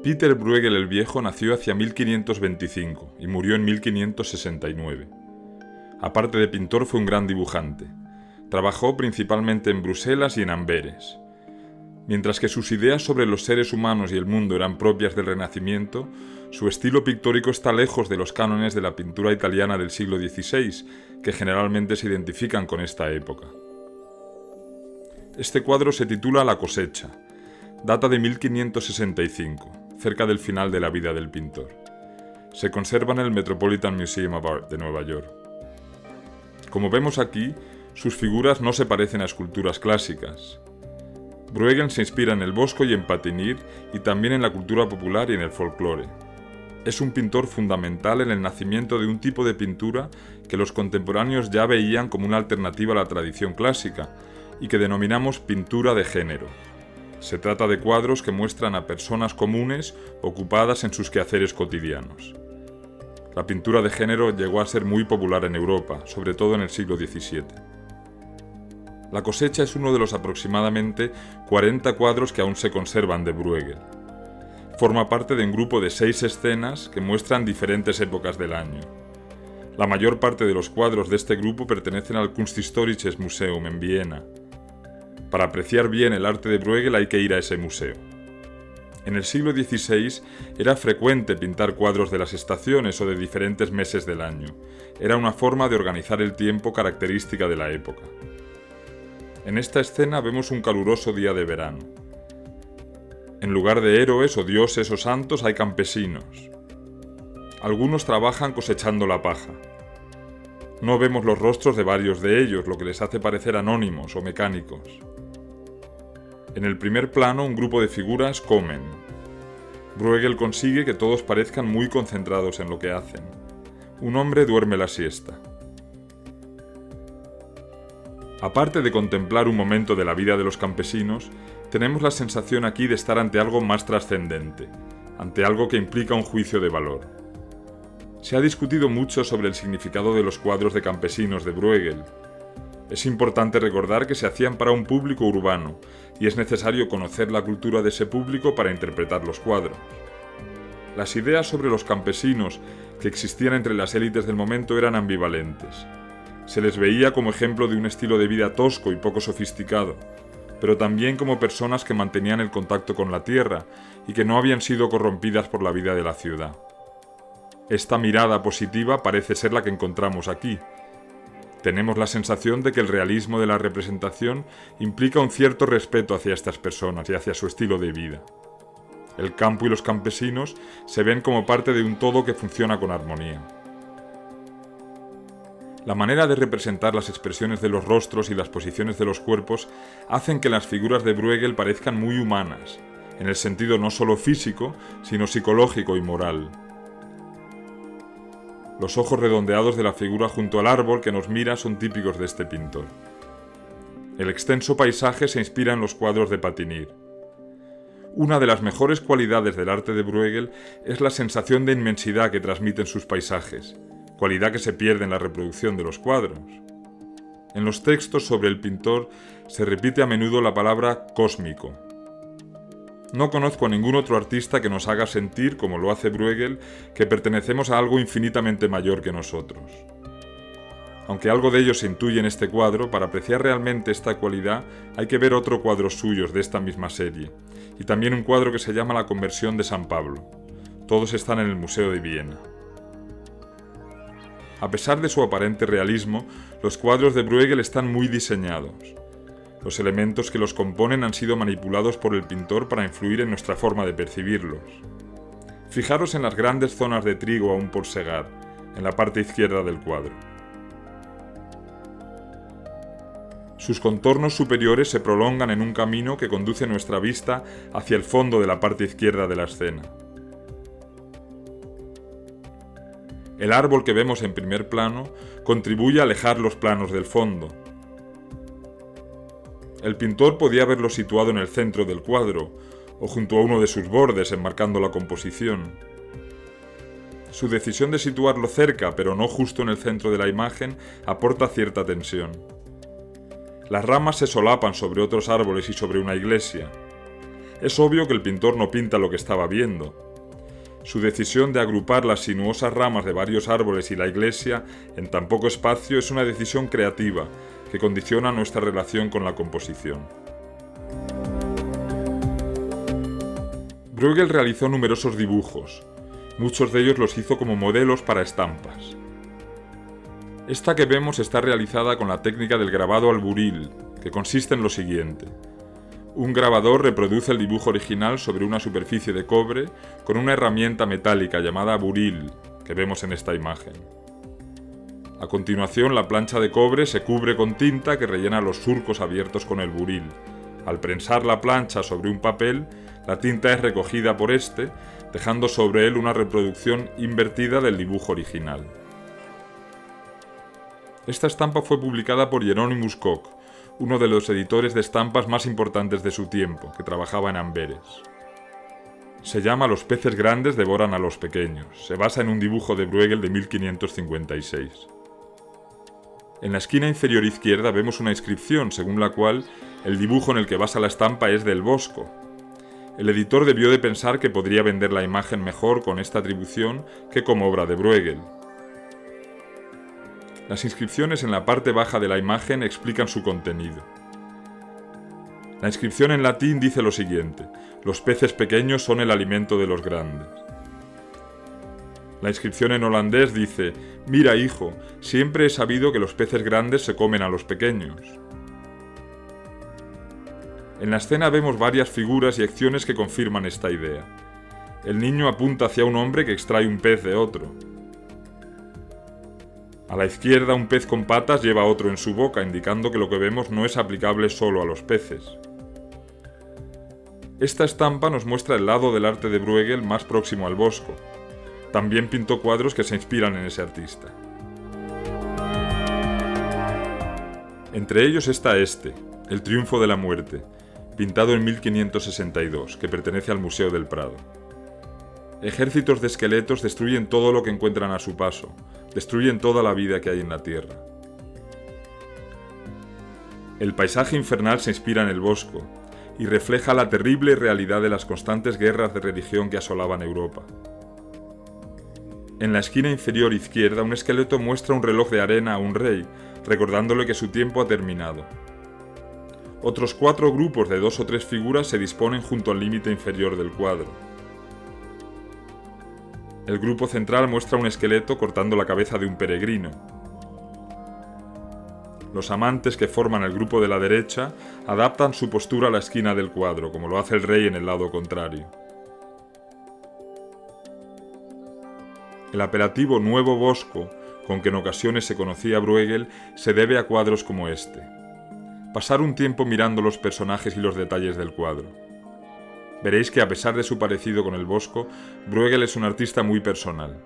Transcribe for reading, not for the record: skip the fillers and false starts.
Peter Bruegel el Viejo nació hacia 1525 y murió en 1569. Aparte de pintor, fue un gran dibujante. Trabajó principalmente en Bruselas y en Amberes. Mientras que sus ideas sobre los seres humanos y el mundo eran propias del Renacimiento, su estilo pictórico está lejos de los cánones de la pintura italiana del siglo XVI, que generalmente se identifican con esta época. Este cuadro se titula La cosecha. Data de 1565, cerca del final de la vida del pintor. Se conserva en el Metropolitan Museum of Art de Nueva York. Como vemos aquí, sus figuras no se parecen a esculturas clásicas. Bruegel se inspira en el Bosco y en Patinir, y también en la cultura popular y en el folclore. Es un pintor fundamental en el nacimiento de un tipo de pintura que los contemporáneos ya veían como una alternativa a la tradición clásica, y que denominamos pintura de género. Se trata de cuadros que muestran a personas comunes ocupadas en sus quehaceres cotidianos. La pintura de género llegó a ser muy popular en Europa, sobre todo en el siglo XVII. La cosecha es uno de los aproximadamente 40 cuadros que aún se conservan de Bruegel. Forma parte de un grupo de 6 escenas que muestran diferentes épocas del año. La mayor parte de los cuadros de este grupo pertenecen al Kunsthistorisches Museum en Viena. Para apreciar bien el arte de Bruegel hay que ir a ese museo. En el siglo XVI era frecuente pintar cuadros de las estaciones o de diferentes meses del año. Era una forma de organizar el tiempo característica de la época. En esta escena vemos un caluroso día de verano. En lugar de héroes o dioses o santos hay campesinos. Algunos trabajan cosechando la paja. No vemos los rostros de varios de ellos, lo que les hace parecer anónimos o mecánicos. En el primer plano, un grupo de figuras comen. Bruegel consigue que todos parezcan muy concentrados en lo que hacen. Un hombre duerme la siesta. Aparte de contemplar un momento de la vida de los campesinos, tenemos la sensación aquí de estar ante algo más trascendente, ante algo que implica un juicio de valor. Se ha discutido mucho sobre el significado de los cuadros de campesinos de Bruegel. Es importante recordar que se hacían para un público urbano, y es necesario conocer la cultura de ese público para interpretar los cuadros. Las ideas sobre los campesinos que existían entre las élites del momento eran ambivalentes. Se les veía como ejemplo de un estilo de vida tosco y poco sofisticado, pero también como personas que mantenían el contacto con la tierra y que no habían sido corrompidas por la vida de la ciudad. Esta mirada positiva parece ser la que encontramos aquí. Tenemos la sensación de que el realismo de la representación implica un cierto respeto hacia estas personas y hacia su estilo de vida. El campo y los campesinos se ven como parte de un todo que funciona con armonía. La manera de representar las expresiones de los rostros y las posiciones de los cuerpos hacen que las figuras de Bruegel parezcan muy humanas, en el sentido no solo físico, sino psicológico y moral. Los ojos redondeados de la figura junto al árbol que nos mira son típicos de este pintor. El extenso paisaje se inspira en los cuadros de Patinir. Una de las mejores cualidades del arte de Bruegel es la sensación de inmensidad que transmiten sus paisajes, cualidad que se pierde en la reproducción de los cuadros. En los textos sobre el pintor se repite a menudo la palabra cósmico. No conozco a ningún otro artista que nos haga sentir, como lo hace Bruegel, que pertenecemos a algo infinitamente mayor que nosotros. Aunque algo de ello se intuye en este cuadro, para apreciar realmente esta cualidad hay que ver otro cuadro suyos de esta misma serie, y también un cuadro que se llama La conversión de San Pablo. Todos están en el Museo de Viena. A pesar de su aparente realismo, los cuadros de Bruegel están muy diseñados. Los elementos que los componen han sido manipulados por el pintor para influir en nuestra forma de percibirlos. Fijaros en las grandes zonas de trigo aún por segar, en la parte izquierda del cuadro. Sus contornos superiores se prolongan en un camino que conduce nuestra vista hacia el fondo de la parte izquierda de la escena. El árbol que vemos en primer plano contribuye a alejar los planos del fondo. El pintor podía haberlo situado en el centro del cuadro, o junto a uno de sus bordes, enmarcando la composición. Su decisión de situarlo cerca, pero no justo en el centro de la imagen, aporta cierta tensión. Las ramas se solapan sobre otros árboles y sobre una iglesia. Es obvio que el pintor no pinta lo que estaba viendo. Su decisión de agrupar las sinuosas ramas de varios árboles y la iglesia en tan poco espacio es una decisión creativa que condiciona nuestra relación con la composición. Bruegel realizó numerosos dibujos. Muchos de ellos los hizo como modelos para estampas. Esta que vemos está realizada con la técnica del grabado al buril, que consiste en lo siguiente. Un grabador reproduce el dibujo original sobre una superficie de cobre con una herramienta metálica llamada buril, que vemos en esta imagen. A continuación, la plancha de cobre se cubre con tinta que rellena los surcos abiertos con el buril. Al prensar la plancha sobre un papel, la tinta es recogida por este, dejando sobre él una reproducción invertida del dibujo original. Esta estampa fue publicada por Hieronymus Cock, uno de los editores de estampas más importantes de su tiempo, que trabajaba en Amberes. Se llama Los peces grandes devoran a los pequeños. Se basa en un dibujo de Bruegel de 1556. En la esquina inferior izquierda vemos una inscripción según la cual el dibujo en el que basa la estampa es del Bosco. El editor debió de pensar que podría vender la imagen mejor con esta atribución que como obra de Bruegel. Las inscripciones en la parte baja de la imagen explican su contenido. La inscripción en latín dice lo siguiente: los peces pequeños son el alimento de los grandes. La inscripción en holandés dice: mira, hijo, siempre he sabido que los peces grandes se comen a los pequeños. En la escena vemos varias figuras y acciones que confirman esta idea. El niño apunta hacia un hombre que extrae un pez de otro. A la izquierda, un pez con patas lleva otro en su boca, indicando que lo que vemos no es aplicable solo a los peces. Esta estampa nos muestra el lado del arte de Bruegel más próximo al Bosco. También pintó cuadros que se inspiran en ese artista. Entre ellos está este, El triunfo de la muerte, pintado en 1562, que pertenece al Museo del Prado. Ejércitos de esqueletos destruyen todo lo que encuentran a su paso, destruyen toda la vida que hay en la tierra. El paisaje infernal se inspira en el Bosco y refleja la terrible realidad de las constantes guerras de religión que asolaban Europa. En la esquina inferior izquierda, un esqueleto muestra un reloj de arena a un rey, recordándole que su tiempo ha terminado. Otros 4 grupos de 2 o 3 figuras se disponen junto al límite inferior del cuadro. El grupo central muestra un esqueleto cortando la cabeza de un peregrino. Los amantes que forman el grupo de la derecha adaptan su postura a la esquina del cuadro, como lo hace el rey en el lado contrario. El apelativo Nuevo Bosco, con que en ocasiones se conocía a Bruegel, se debe a cuadros como este. Pasar un tiempo mirando los personajes y los detalles del cuadro. Veréis que a pesar de su parecido con el Bosco, Bruegel es un artista muy personal.